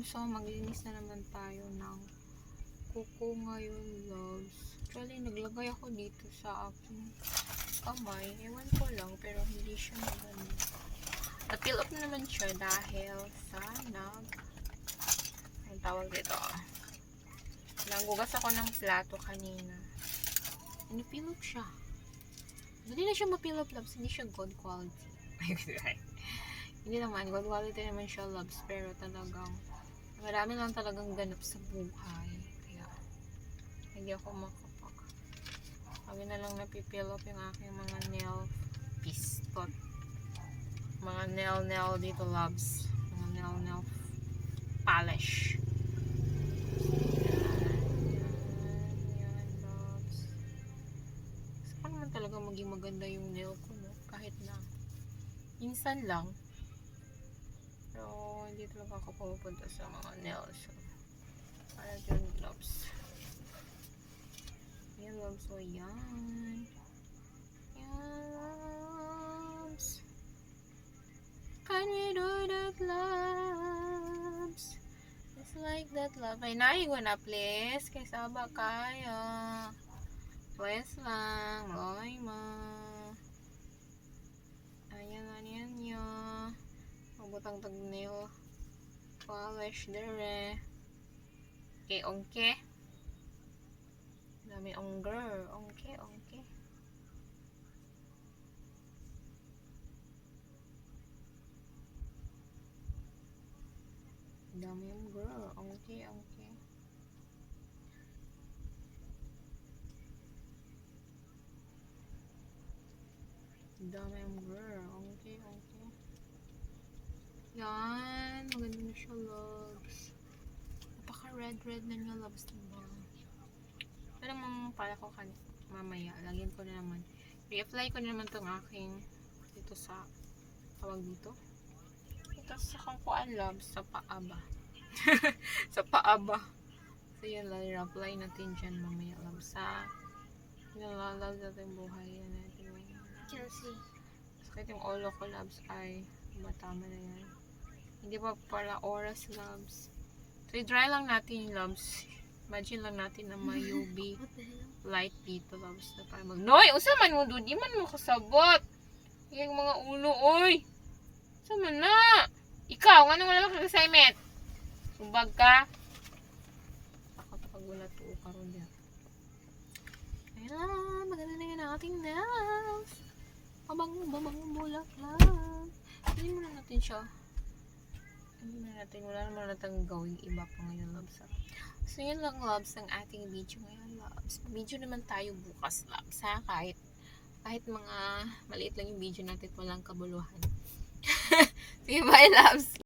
So, maglinis na naman tayo ng kuko ngayon, loves. Actually, naglagay ako dito sa aking kamay. Ewan ko lang, pero hindi siya maganda. Na-fill up naman siya dahil sa ang tawag dito. Nanggugas ako ng plato kanina. Na-fill up siya. Hindi na siya ma-fill up, loves. Hindi siya good quality. Hindi naman, good quality naman siya, loves, pero talagang marami lang talagang ganap sa buhay, kaya hindi ako sabi na lang napipill up yung aking mga nail pistot, mga nail dito, loves, mga nail polish. Yan, loves. Saan naman talaga maging maganda yung nail ko, no? Kahit na minsan lang. So, hindi talaga ako pumupunta sa mga nails. So, para dyan, loves. Yan, loves. So, yan. Yan, loves. Can we do that, loves? Just like that, love. Ay, naigo na, please. Kaysa ba kaya? Please lang. Loy mo. Ayan yun. Butang tag nail polish dere. Ongke. Dami ongger. Ongke. Dami ongger. Ongke. Dami ongger. Ongke. Yan, maganda na siya, loves. Napaka-red na niya, loves, diba? Pero naman pala ko mamaya, lagyan ko na naman. Re-apply ko na naman itong aking dito sa, tawag dito. Ito sa kangkuan, loves, sa paaba. Sa paaba. So yun, re-apply natin dyan mamaya, loves. Sa nilalalaw natin buhay. Yan natin. Chelsea. Sakit yung ulo ko, loves, ay matama na yan. Hindi pa pala oras, loves. So, i-dry lang natin yung loves. Imagine lang natin na may UV light dito, loves. Na para Noy! Usa man mo doon. Di man mo kasabot. Yung mga ulo, oy! Usa man na! Ikaw, nga nang wala lang kag-assignment? Subag ka? Ako pag wala to, karon dyan. Ayan, maganda na yun ang ating nails. Babang bulaklak. Hindi muna natin siya. Wala naman natin gawing iba pa ngayon, loves. So, yun lang, loves, ang ating video ngayon, loves. Video naman tayo bukas, loves, ha? Kahit mga maliit lang yung video natin, walang kabuluhan. Sige, bye, loves.